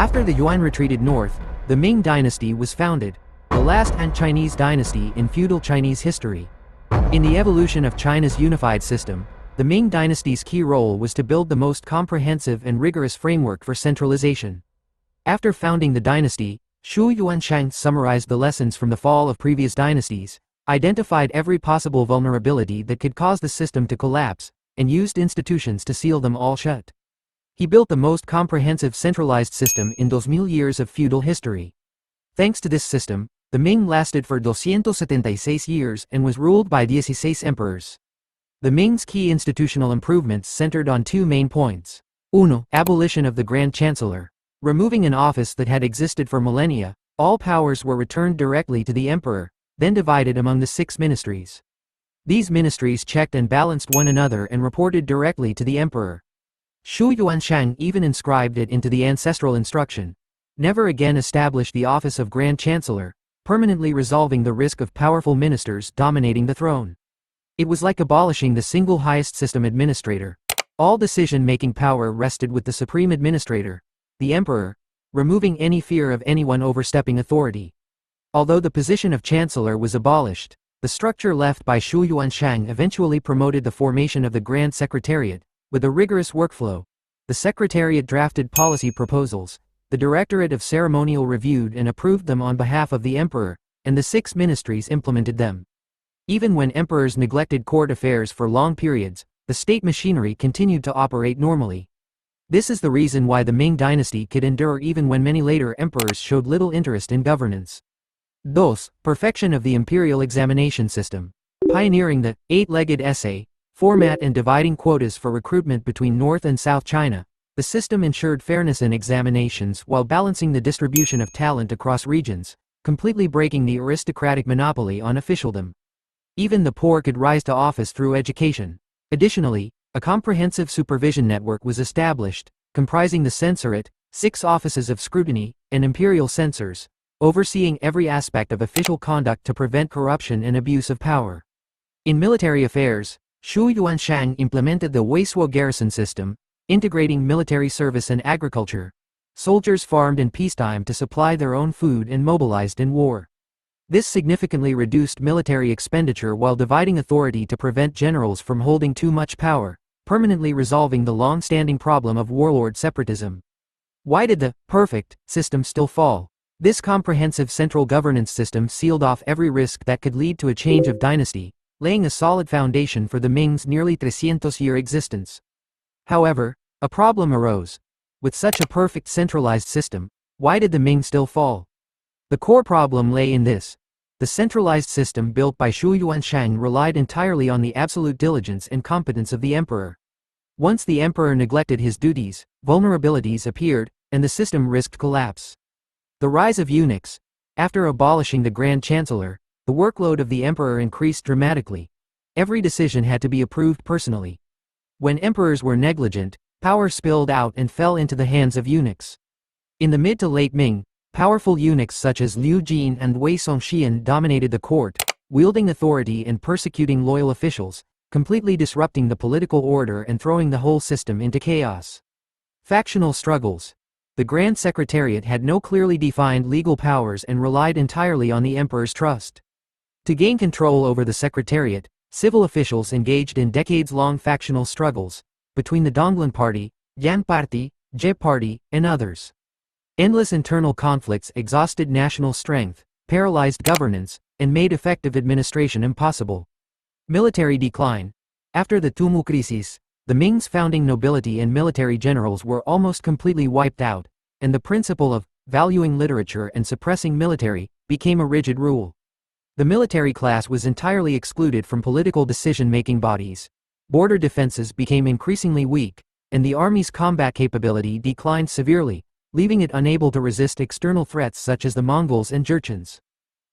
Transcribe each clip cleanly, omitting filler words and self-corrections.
After the Yuan retreated north, the Ming Dynasty was founded, the last Han-Chinese dynasty in feudal Chinese history. In the evolution of China's unified system, the Ming Dynasty's key role was to build the most comprehensive and rigorous framework for centralization. After founding the dynasty, Shu Yuanshang summarized the lessons from the fall of previous dynasties, identified every possible vulnerability that could cause the system to collapse, and used institutions to seal them all shut. He built the most comprehensive centralized system in 2000 years of feudal history. Thanks to this system, the Ming lasted for 276 years and was ruled by 16 emperors. The Ming's key institutional improvements centered on two main points. 1. Abolition of the Grand Chancellor. Removing an office that had existed for millennia, all powers were returned directly to the emperor, then divided among the 6 ministries. These ministries checked and balanced one another and reported directly to the emperor. Shu Yuanshang even inscribed it into the ancestral instruction. Never again establish the office of Grand Chancellor, permanently resolving the risk of powerful ministers dominating the throne. It was like abolishing the single highest system administrator. All decision-making power rested with the supreme administrator, the emperor, removing any fear of anyone overstepping authority. Although the position of chancellor was abolished, the structure left by Shu Yuanshang eventually promoted the formation of the Grand Secretariat, with a rigorous workflow. The Secretariat drafted policy proposals, the Directorate of Ceremonial reviewed and approved them on behalf of the emperor, and the 6 ministries implemented them. Even when emperors neglected court affairs for long periods, the state machinery continued to operate normally. This is the reason why the Ming dynasty could endure even when many later emperors showed little interest in governance. 2. Perfection of the imperial examination system. Pioneering the 8-legged essay format and dividing quotas for recruitment between North and South China, the system ensured fairness in examinations while balancing the distribution of talent across regions, completely breaking the aristocratic monopoly on officialdom. Even the poor could rise to office through education. Additionally, a comprehensive supervision network was established, comprising the censorate, 6 offices of scrutiny, and imperial censors, overseeing every aspect of official conduct to prevent corruption and abuse of power. In military affairs, Shu Yuanshang implemented the Weisuo garrison system, integrating military service and agriculture. Soldiers farmed in peacetime to supply their own food and mobilized in war. This significantly reduced military expenditure while dividing authority to prevent generals from holding too much power, permanently resolving the long-standing problem of warlord separatism. Why did the perfect system still fall? This comprehensive central governance system sealed off every risk that could lead to a change of dynasty, laying a solid foundation for the Ming's nearly 300-year existence. However, a problem arose. With such a perfect centralized system, why did the Ming still fall? The core problem lay in this. The centralized system built by Shu Yuanshang relied entirely on the absolute diligence and competence of the emperor. Once the emperor neglected his duties, vulnerabilities appeared, and the system risked collapse. The rise of eunuchs. After abolishing the Grand Chancellor, the workload of the emperor increased dramatically. Every decision had to be approved personally. When emperors were negligent, power spilled out and fell into the hands of eunuchs. In the mid to late Ming, powerful eunuchs such as Liu Jin and Wei Songxian dominated the court, wielding authority and persecuting loyal officials, completely disrupting the political order and throwing the whole system into chaos. Factional struggles. The Grand Secretariat had no clearly defined legal powers and relied entirely on the emperor's trust. To gain control over the Secretariat, civil officials engaged in decades-long factional struggles between the Donglan Party, Yan Party, Jie Party, and others. Endless internal conflicts exhausted national strength, paralyzed governance, and made effective administration impossible. Military decline. After the Tumu crisis, the Ming's founding nobility and military generals were almost completely wiped out, and the principle of valuing literature and suppressing military became a rigid rule. The military class was entirely excluded from political decision-making bodies. Border defenses became increasingly weak, and the army's combat capability declined severely, leaving it unable to resist external threats such as the Mongols and Jurchens.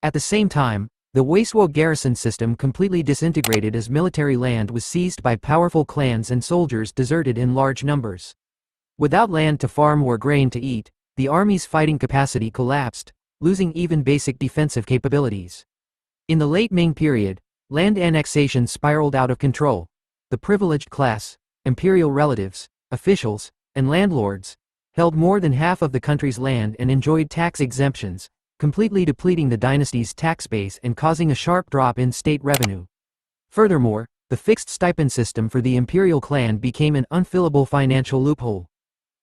At the same time, the Weisuo garrison system completely disintegrated as military land was seized by powerful clans and soldiers deserted in large numbers. Without land to farm or grain to eat, the army's fighting capacity collapsed, losing even basic defensive capabilities. In the late Ming period, land annexation spiraled out of control. The privileged class, imperial relatives, officials, and landlords held more than half of the country's land and enjoyed tax exemptions, completely depleting the dynasty's tax base and causing a sharp drop in state revenue. Furthermore, the fixed stipend system for the imperial clan became an unfillable financial loophole.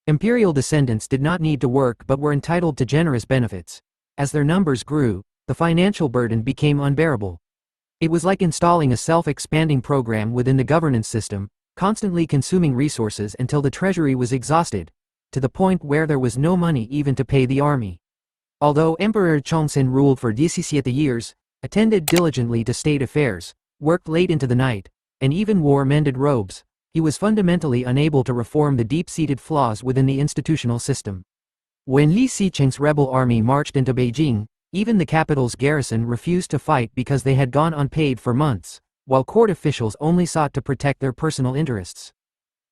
Imperial descendants did not need to work but were entitled to generous benefits. As their numbers grew, the financial burden became unbearable. It was like installing a self-expanding program within the governance system, constantly consuming resources until the treasury was exhausted, to the point where there was no money even to pay the army. Although Emperor Chongzhen ruled for 17 years, attended diligently to state affairs, worked late into the night, and even wore mended robes, he was fundamentally unable to reform the deep-seated flaws within the institutional system. When Li Sicheng's rebel army marched into Beijing, even the capital's garrison refused to fight because they had gone unpaid for months, while court officials only sought to protect their personal interests.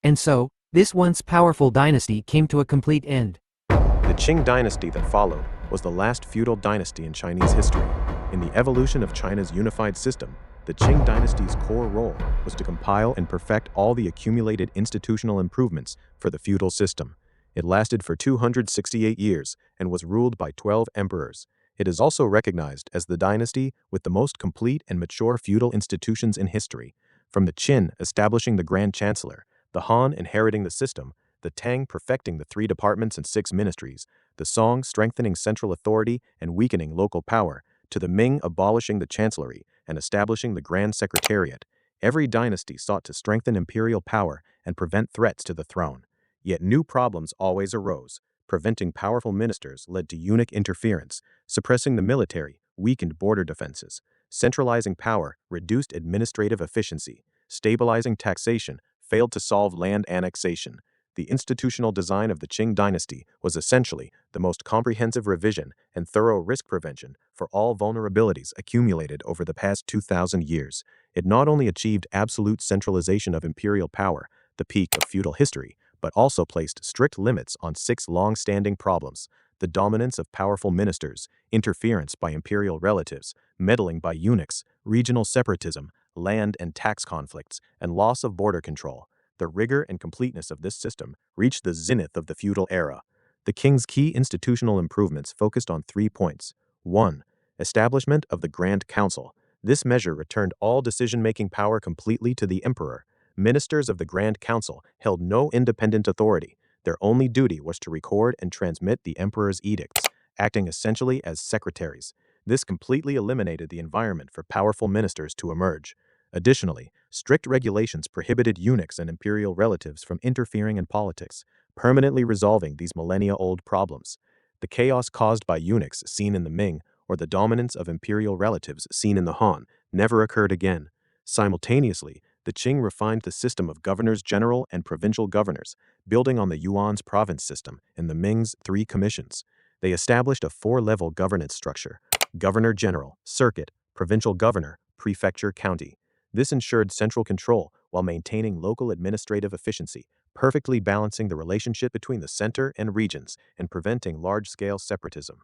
And so, this once powerful dynasty came to a complete end. The Qing dynasty that followed was the last feudal dynasty in Chinese history. In the evolution of China's unified system, the Qing dynasty's core role was to compile and perfect all the accumulated institutional improvements for the feudal system. It lasted for 268 years and was ruled by 12 emperors. It is also recognized as the dynasty with the most complete and mature feudal institutions in history, from the Qin establishing the Grand Chancellor, the Han inheriting the system, the Tang perfecting the 3 departments and 6 ministries, the Song strengthening central authority and weakening local power, to the Ming abolishing the chancellery and establishing the Grand Secretariat. Every dynasty sought to strengthen imperial power and prevent threats to the throne. Yet new problems always arose. Preventing powerful ministers led to eunuch interference, suppressing the military weakened border defenses, centralizing power reduced administrative efficiency, stabilizing taxation failed to solve land annexation. The institutional design of the Qing dynasty was essentially the most comprehensive revision and thorough risk prevention for all vulnerabilities accumulated over the past 2,000 years. It not only achieved absolute centralization of imperial power, the peak of feudal history, but also placed strict limits on 6 long-standing problems: the dominance of powerful ministers, interference by imperial relatives, meddling by eunuchs, regional separatism, land and tax conflicts, and loss of border control. The rigor and completeness of this system reached the zenith of the feudal era. The king's key institutional improvements focused on 3 points. 1. Establishment of the Grand Council. This measure returned all decision-making power completely to the emperor. Ministers of the Grand Council held no independent authority. Their only duty was to record and transmit the emperor's edicts, acting essentially as secretaries. This completely eliminated the environment for powerful ministers to emerge. Additionally, strict regulations prohibited eunuchs and imperial relatives from interfering in politics, permanently resolving these millennia-old problems. The chaos caused by eunuchs seen in the Ming or the dominance of imperial relatives seen in the Han never occurred again. Simultaneously, the Qing refined the system of governors-general and provincial governors, building on the Yuan's province system and the Ming's 3 commissions. They established a 4-level governance structure: governor-general, circuit, provincial governor, prefecture, county. This ensured central control while maintaining local administrative efficiency, perfectly balancing the relationship between the center and regions and preventing large-scale separatism.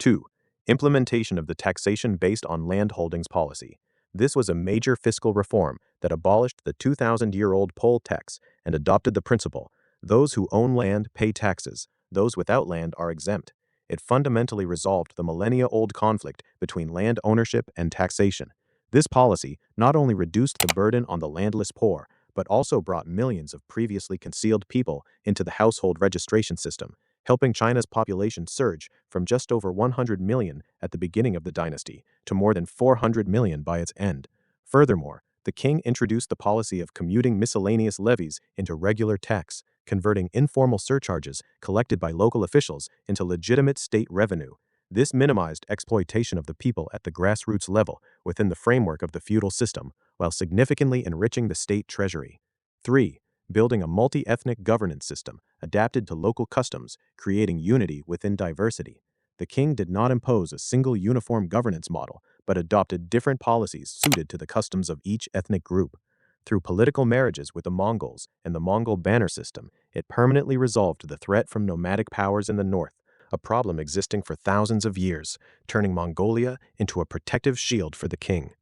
2. Implementation of the taxation based on land holdings policy. This was a major fiscal reform that abolished the 2,000-year-old poll tax and adopted the principle: those who own land pay taxes, those without land are exempt. It fundamentally resolved the millennia-old conflict between land ownership and taxation. This policy not only reduced the burden on the landless poor, but also brought millions of previously concealed people into the household registration system, helping China's population surge from just over 100 million at the beginning of the dynasty to more than 400 million by its end. Furthermore, the king introduced the policy of commuting miscellaneous levies into regular tax, converting informal surcharges collected by local officials into legitimate state revenue. This minimized exploitation of the people at the grassroots level within the framework of the feudal system, while significantly enriching the state treasury. 3. Building a multi-ethnic governance system adapted to local customs, creating unity within diversity. The king did not impose a single uniform governance model, but adopted different policies suited to the customs of each ethnic group. Through political marriages with the Mongols and the Mongol banner system, it permanently resolved the threat from nomadic powers in the north, a problem existing for thousands of years, turning Mongolia into a protective shield for the king.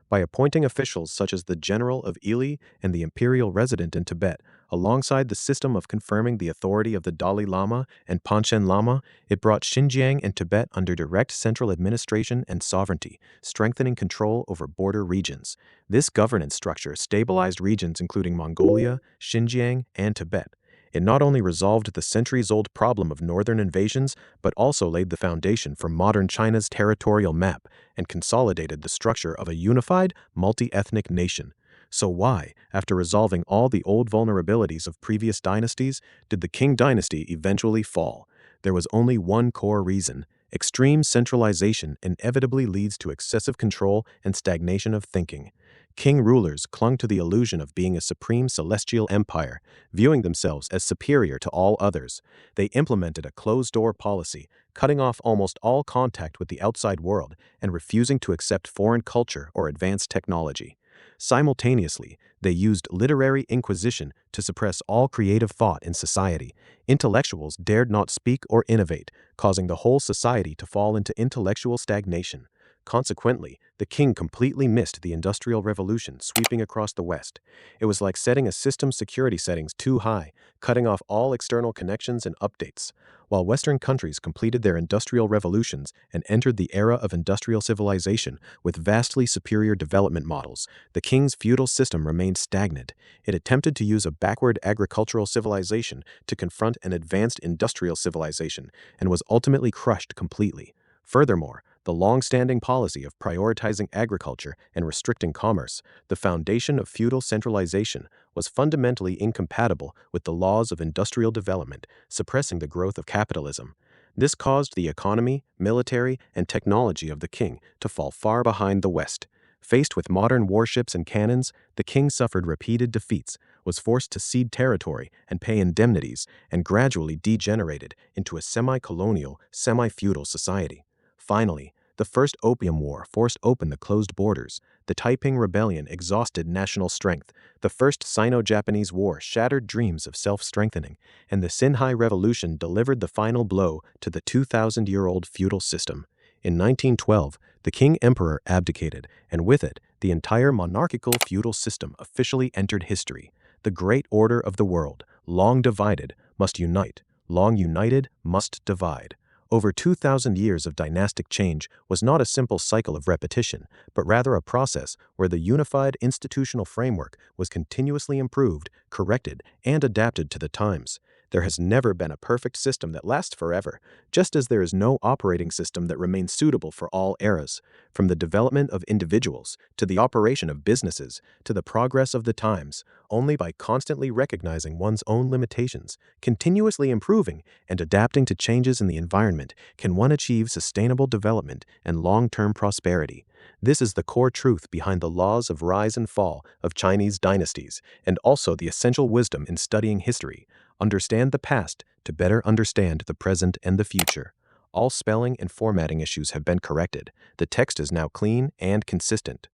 By appointing officials such as the General of Ili and the imperial resident in Tibet, Alongside the system of confirming the authority of the Dalai Lama and Panchen Lama, it brought Xinjiang and Tibet under direct central administration and sovereignty, strengthening control over border regions. This governance structure stabilized regions including Mongolia, Xinjiang, and Tibet. It not only resolved the centuries-old problem of northern invasions, but also laid the foundation for modern China's territorial map and consolidated the structure of a unified, multi-ethnic nation. So why, after resolving all the old vulnerabilities of previous dynasties, did the Qing dynasty eventually fall? There was only one core reason. Extreme centralization inevitably leads to excessive control and stagnation of thinking. Qing rulers clung to the illusion of being a supreme celestial empire, viewing themselves as superior to all others. They implemented a closed-door policy, cutting off almost all contact with the outside world and refusing to accept foreign culture or advanced technology. Simultaneously, they used literary inquisition to suppress all creative thought in society. Intellectuals dared not speak or innovate, causing the whole society to fall into intellectual stagnation. Consequently, the king completely missed the Industrial Revolution sweeping across the West. It was like setting a system's security settings too high, cutting off all external connections and updates. While Western countries completed their industrial revolutions and entered the era of industrial civilization with vastly superior development models, the king's feudal system remained stagnant. It attempted to use a backward agricultural civilization to confront an advanced industrial civilization and was ultimately crushed completely. Furthermore, the long-standing policy of prioritizing agriculture and restricting commerce, the foundation of feudal centralization, was fundamentally incompatible with the laws of industrial development, suppressing the growth of capitalism. This caused the economy, military, and technology of the king to fall far behind the West. Faced with modern warships and cannons, the king suffered repeated defeats, was forced to cede territory and pay indemnities, and gradually degenerated into a semi-colonial, semi-feudal society. Finally, the First Opium War forced open the closed borders. The Taiping Rebellion exhausted national strength. The First Sino-Japanese War shattered dreams of self-strengthening, and the Xinhai Revolution delivered the final blow to the 2,000-year-old feudal system. In 1912, the king-emperor abdicated, and with it, the entire monarchical feudal system officially entered history. The great order of the world, long divided, must unite. Long united, must divide. Over 2,000 years of dynastic change was not a simple cycle of repetition, but rather a process where the unified institutional framework was continuously improved, corrected, and adapted to the times. There has never been a perfect system that lasts forever, just as there is no operating system that remains suitable for all eras. From the development of individuals, to the operation of businesses, to the progress of the times, only by constantly recognizing one's own limitations, continuously improving, and adapting to changes in the environment can one achieve sustainable development and long-term prosperity. This is the core truth behind the laws of rise and fall of Chinese dynasties, and also the essential wisdom in studying history. Understand the past to better understand the present and the future. All spelling and formatting issues have been corrected. The text is now clean and consistent.